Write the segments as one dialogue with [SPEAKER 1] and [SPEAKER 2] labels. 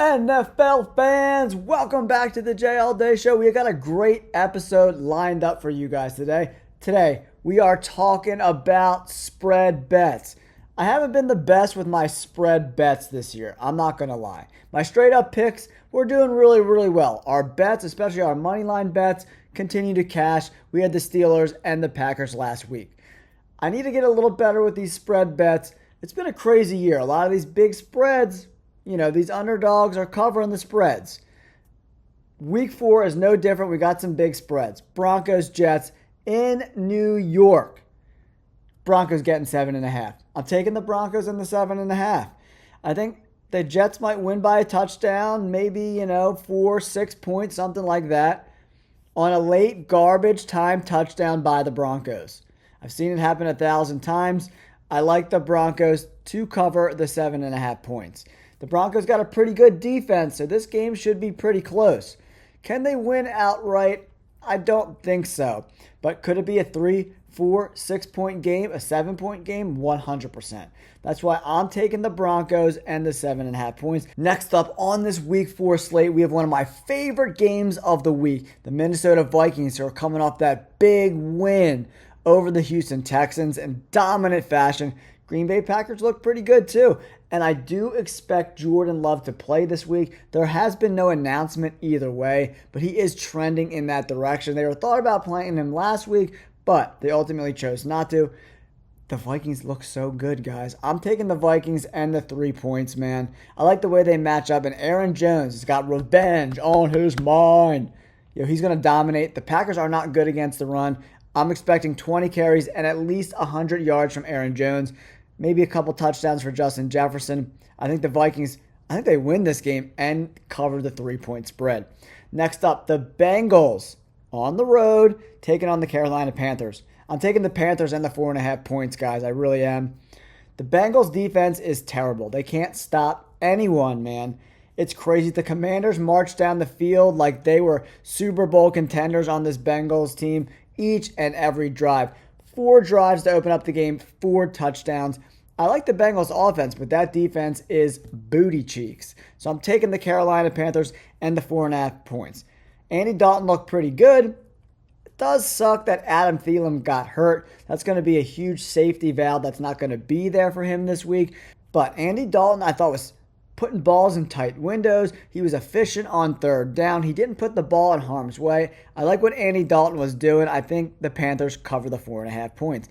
[SPEAKER 1] NFL fans, welcome back to the J All Day Show. We got a great episode lined up for you guys today. Today, we are talking about spread bets. I haven't been the best with my spread bets this year. I'm not going to lie. My straight up picks, we're doing really well. Our bets, especially our money line bets, continue to cash. We had the Steelers and the Packers last week. I need to get a little better with these spread bets. It's been a crazy year. A lot of these big spreads, these underdogs are covering the spreads. Week 4 is no different. We got some big spreads. Broncos, Jets in New York. Broncos getting 7.5. I'm taking the Broncos in the 7.5. I think the Jets might win by a touchdown, maybe, 4-6 points, something like that, on a late garbage time touchdown by the Broncos. I've seen it happen 1,000 times. I like the Broncos to cover the 7.5 points. The Broncos got a pretty good defense, so this game should be pretty close. Can they win outright? I don't think so. But could it be a 3, 4, 6-point game, a 7-point game? 100%. That's why I'm taking the Broncos and the 7.5 points. Next up on this Week 4 slate, we have one of my favorite games of the week. The Minnesota Vikings, who are coming off that big win over the Houston Texans in dominant fashion. Green Bay Packers look pretty good too. And I do expect Jordan Love to play this week. There has been no announcement either way, but he is trending in that direction. They were thought about playing him last week, but they ultimately chose not to. The Vikings look so good, guys. I'm taking the Vikings and the 3 points, man. I like the way they match up, and Aaron Jones has got revenge on his mind. He's going to dominate. The Packers are not good against the run. I'm expecting 20 carries and at least 100 yards from Aaron Jones. Maybe a couple touchdowns for Justin Jefferson. I think the Vikings, they win this game and cover the 3-point spread. Next up, the Bengals on the road taking on the Carolina Panthers. I'm taking the Panthers and the 4.5 points, guys. I really am. The Bengals defense is terrible. They can't stop anyone, man. It's crazy. The Commanders marched down the field like they were Super Bowl contenders on this Bengals team each and every drive. 4 drives to open up the game, 4 touchdowns. I like the Bengals offense, but that defense is booty cheeks. So I'm taking the Carolina Panthers and the 4.5 points. Andy Dalton looked pretty good. It does suck that Adam Thielen got hurt. That's going to be a huge safety valve that's not going to be there for him this week. But Andy Dalton, I thought, was putting balls in tight windows. He was efficient on third down. He didn't put the ball in harm's way. I like what Andy Dalton was doing. I think the Panthers cover the 4.5 points.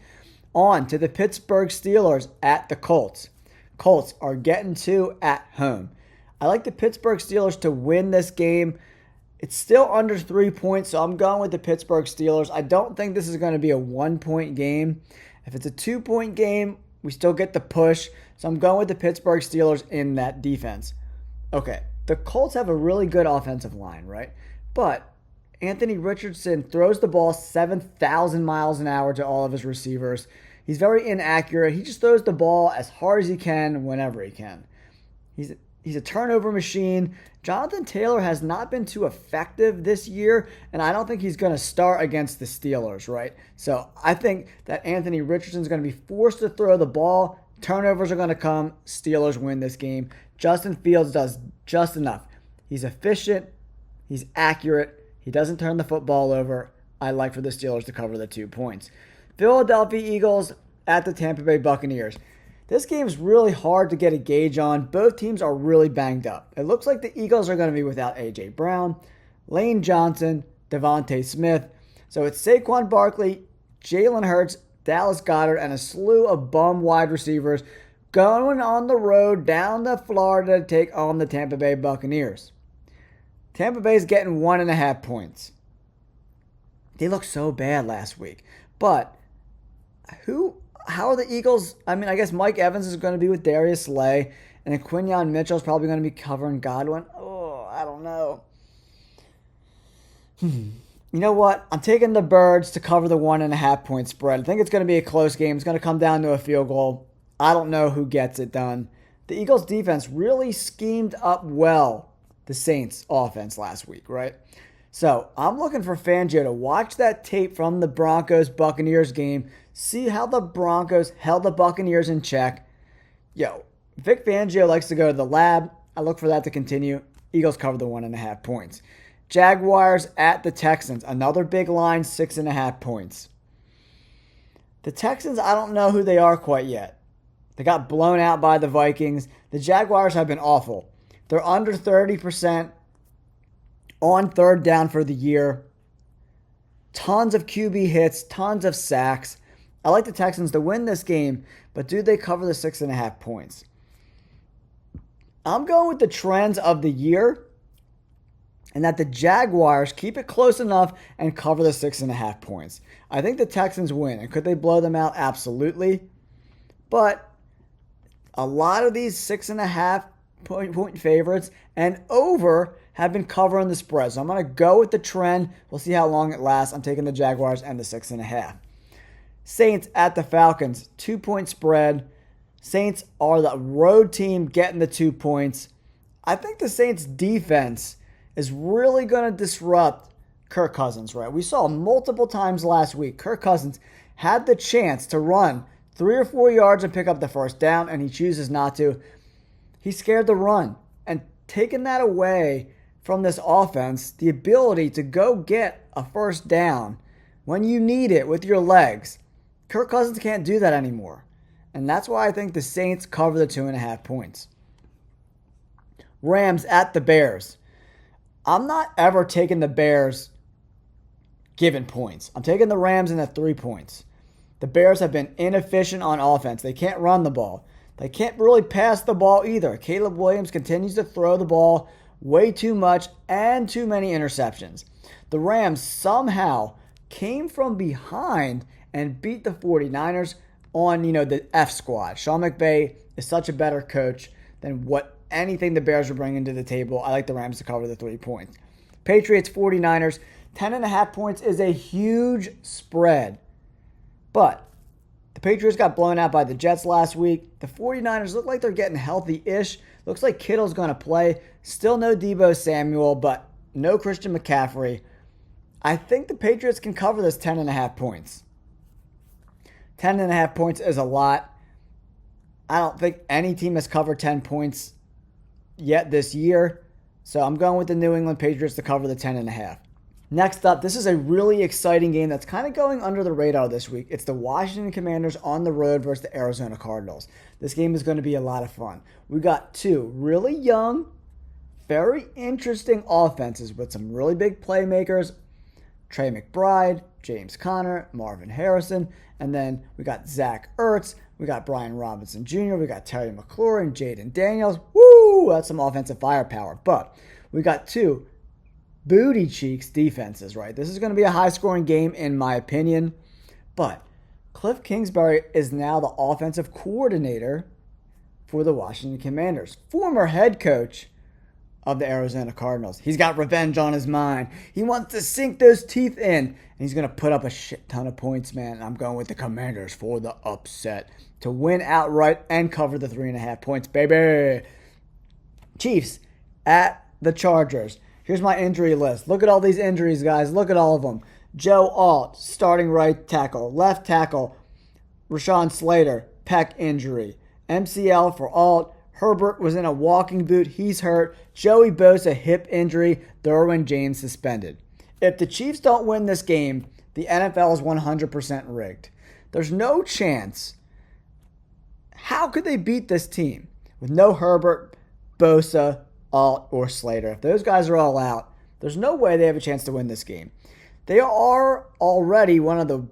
[SPEAKER 1] On to the Pittsburgh Steelers at the Colts. Colts are getting 2 at home. I like the Pittsburgh Steelers to win this game. It's still under 3 points, so I'm going with the Pittsburgh Steelers. I don't think this is going to be a 1-point game. If it's a 2-point game, we still get the push. So I'm going with the Pittsburgh Steelers in that defense. Okay, the Colts have a really good offensive line, right? But Anthony Richardson throws the ball 7,000 miles an hour to all of his receivers. He's very inaccurate. He just throws the ball as hard as he can whenever he can. He's a turnover machine. Jonathan Taylor has not been too effective this year, and I don't think he's going to start against the Steelers, right? So I think that Anthony Richardson is going to be forced to throw the ball. Turnovers are going to come. Steelers win this game. Justin Fields does just enough. He's efficient. He's accurate. He doesn't turn the football over. I like for the Steelers to cover the 2 points. Philadelphia Eagles at the Tampa Bay Buccaneers. This game is really hard to get a gauge on. Both teams are really banged up. It looks like the Eagles are going to be without A.J. Brown, Lane Johnson, Devontae Smith. So it's Saquon Barkley, Jalen Hurts, Dallas Goedert, and a slew of bum wide receivers going on the road down to Florida to take on the Tampa Bay Buccaneers. Tampa Bay's getting 1.5 points. They looked so bad last week. But how are the Eagles? I guess Mike Evans is going to be with Darius Slay, and then Quinyon Mitchell is probably going to be covering Godwin. Oh, I don't know. You know what? I'm taking the Birds to cover the 1.5 point spread. I think it's going to be a close game. It's going to come down to a field goal. I don't know who gets it done. The Eagles defense really schemed up well the Saints offense last week, right? So I'm looking for Fangio to watch that tape from the Broncos-Buccaneers game, see how the Broncos held the Buccaneers in check. Vic Fangio likes to go to the lab. I look for that to continue. Eagles cover the 1.5 points. Jaguars at the Texans. Another big line, 6.5 points. The Texans, I don't know who they are quite yet. They got blown out by the Vikings. The Jaguars have been awful. They're under 30% on third down for the year. Tons of QB hits, tons of sacks. I like the Texans to win this game, but do they cover the 6.5 points? I'm going with the trends of the year and that the Jaguars keep it close enough and cover the 6.5 points. I think the Texans win. And could they blow them out? Absolutely. But a lot of these 6.5 point favorites and over have been covering the spread. So I'm going to go with the trend. We'll see how long it lasts. I'm taking the Jaguars and the 6.5. Saints at the Falcons, 2-point spread. Saints are the road team getting the 2 points. I think the Saints defense is really going to disrupt Kirk Cousins, right? We saw multiple times last week, Kirk Cousins had the chance to run 3 or 4 yards and pick up the first down, and he chooses not to. He's scared to run. And taking that away from this offense, the ability to go get a first down when you need it with your legs, Kirk Cousins can't do that anymore. And that's why I think the Saints cover the 2.5 points. Rams at the Bears. I'm not ever taking the Bears given points. I'm taking the Rams in the 3 points. The Bears have been inefficient on offense. They can't run the ball. They can't really pass the ball either. Caleb Williams continues to throw the ball way too much and too many interceptions. The Rams somehow came from behind and beat the 49ers on, the F squad. Sean McVay is such a better coach than what anything the Bears are bringing to the table. I like the Rams to cover the 3 points. Patriots, 49ers, 10.5 points is a huge spread. But the Patriots got blown out by the Jets last week. The 49ers look like they're getting healthy-ish. Looks like Kittle's going to play. Still no Deebo Samuel, but no Christian McCaffrey. I think the Patriots can cover this 10.5 points. 10.5 points is a lot. I don't think any team has covered 10 points yet this year. So I'm going with the New England Patriots to cover the 10.5. Next up, this is a really exciting game that's kind of going under the radar this week. It's the Washington Commanders on the road versus the Arizona Cardinals. This game is going to be a lot of fun. We got two really young, very interesting offenses with some really big playmakers. Trey McBride, James Conner, Marvin Harrison, and then we got Zach Ertz, we got Brian Robinson Jr., we got Terry McLaurin, Jaden Daniels. Woo! That's some offensive firepower. But we got two booty cheeks defenses, right? This is going to be a high-scoring game in my opinion. But Cliff Kingsbury is now the offensive coordinator for the Washington Commanders. Former head coach of the Arizona Cardinals. He's got revenge on his mind. He wants to sink those teeth in. And he's going to put up a shit ton of points, man. And I'm going with the Commanders for the upset to win outright and cover the 3.5 points, baby. Chiefs at the Chargers. Here's my injury list. Look at all these injuries, guys. Look at all of them. Joe Alt, starting right tackle. Left tackle, Rashawn Slater, pec injury. MCL for Alt. Herbert was in a walking boot. He's hurt. Joey Bosa, hip injury. Derwin James suspended. If the Chiefs don't win this game, the NFL is 100% rigged. There's no chance. How could they beat this team with no Herbert, Bosa, Alt, or Slater? If those guys are all out, there's no way they have a chance to win this game. They are already one of the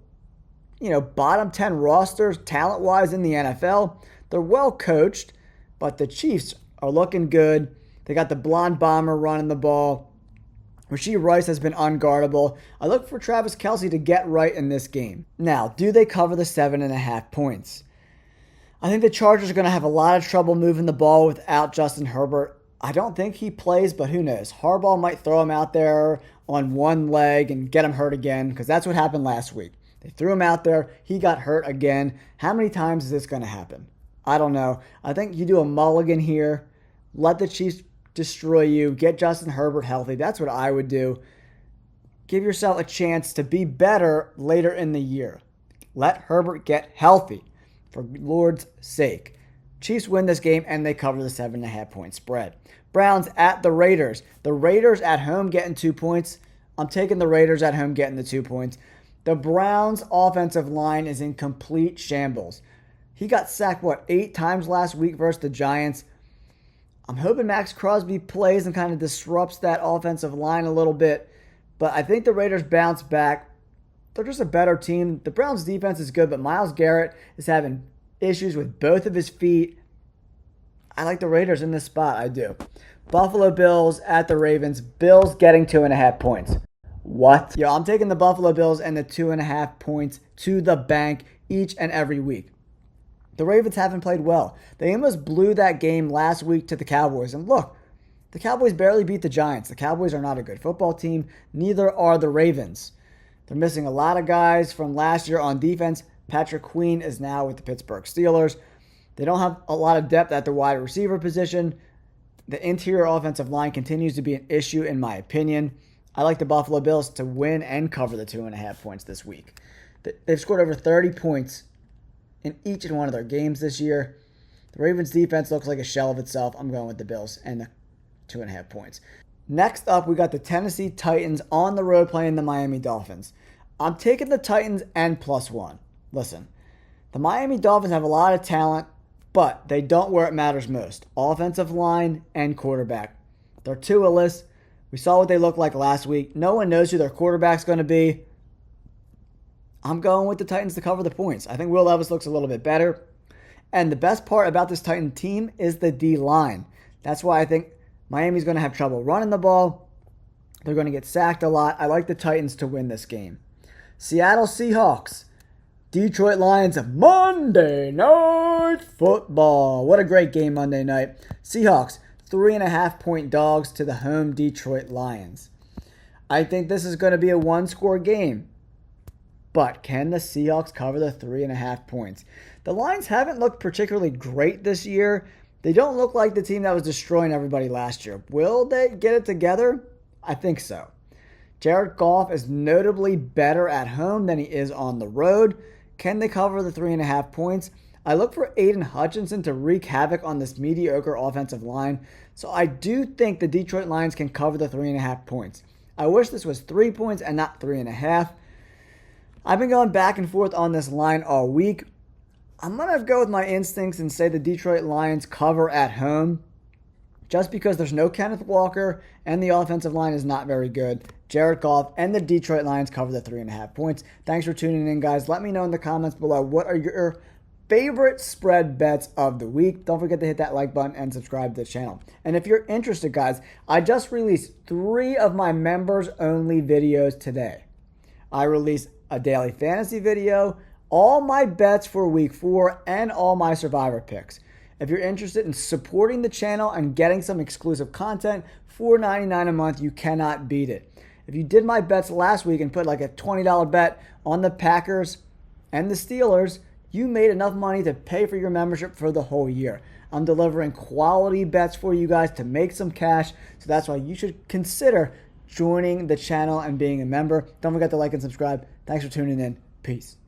[SPEAKER 1] bottom 10 rosters talent-wise in the NFL. They're well coached, but the Chiefs are looking good. They got the blonde bomber running the ball. Rashee Rice has been unguardable. I look for Travis Kelce to get right in this game. Now, do they cover the 7.5 points? I think the Chargers are going to have a lot of trouble moving the ball without Justin Herbert. I don't think he plays, but who knows? Harbaugh might throw him out there on one leg and get him hurt again, because that's what happened last week. They threw him out there. He got hurt again. How many times is this going to happen? I don't know. I think you do a mulligan here. Let the Chiefs destroy you. Get Justin Herbert healthy. That's what I would do. Give yourself a chance to be better later in the year. Let Herbert get healthy, for Lord's sake. Chiefs win this game and they cover the 7.5-point spread. Browns at the Raiders. The Raiders at home getting 2 points. I'm taking the Raiders at home getting the 2 points. The Browns' offensive line is in complete shambles. He got sacked, 8 times last week versus the Giants. I'm hoping Max Crosby plays and kind of disrupts that offensive line a little bit. But I think the Raiders bounce back. They're just a better team. The Browns' defense is good, but Myles Garrett is having issues with both of his feet. I like the Raiders in this spot. I do. Buffalo Bills at the Ravens. Bills getting 2.5 points. What? Yeah, I'm taking the Buffalo Bills and the 2.5 points to the bank each and every week. The Ravens haven't played well. They almost blew that game last week to the Cowboys. And look, the Cowboys barely beat the Giants. The Cowboys are not a good football team. Neither are the Ravens. They're missing a lot of guys from last year on defense. Patrick Queen is now with the Pittsburgh Steelers. They don't have a lot of depth at the wide receiver position. The interior offensive line continues to be an issue in my opinion. I like the Buffalo Bills to win and cover the 2.5 points this week. They've scored over 30 points in each and one of their games this year. The Ravens defense looks like a shell of itself. I'm going with the Bills and the 2.5 points. Next up, we got the Tennessee Titans on the road playing the Miami Dolphins. I'm taking the Titans and +1. Listen, the Miami Dolphins have a lot of talent, but they don't where it matters most. Offensive line and quarterback. They're two-less. We saw what they looked like last week. No one knows who their quarterback's going to be. I'm going with the Titans to cover the points. I think Will Levis looks a little bit better. And the best part about this Titan team is the D-line. That's why I think Miami's going to have trouble running the ball. They're going to get sacked a lot. I like the Titans to win this game. Seattle Seahawks. Detroit Lions, Monday Night Football. What a great game Monday night. Seahawks, 3.5-point dogs to the home Detroit Lions. I think this is going to be a one-score game. But can the Seahawks cover the 3.5 points? The Lions haven't looked particularly great this year. They don't look like the team that was destroying everybody last year. Will they get it together? I think so. Jared Goff is notably better at home than he is on the road. Can they cover the 3.5 points? I look for Aiden Hutchinson to wreak havoc on this mediocre offensive line. So I do think the Detroit Lions can cover the 3.5 points. I wish this was 3 points and not 3.5. I've been going back and forth on this line all week. I'm going to go with my instincts and say the Detroit Lions cover at home just because there's no Kenneth Walker and the offensive line is not very good. Jared Goff and the Detroit Lions cover the 3.5 points. Thanks for tuning in, guys. Let me know in the comments below what are your favorite spread bets of the week. Don't forget to hit that like button and subscribe to the channel. And if you're interested, guys, I just released 3 of my members-only videos today. I released a daily fantasy video, all my bets for week 4, and all my survivor picks. If you're interested in supporting the channel and getting some exclusive content, $4.99 a month, you cannot beat it. If you did my bets last week and put like a $20 bet on the Packers and the Steelers, you made enough money to pay for your membership for the whole year. I'm delivering quality bets for you guys to make some cash, so that's why you should consider joining the channel and being a member. Don't forget to like and subscribe. Thanks for tuning in. Peace.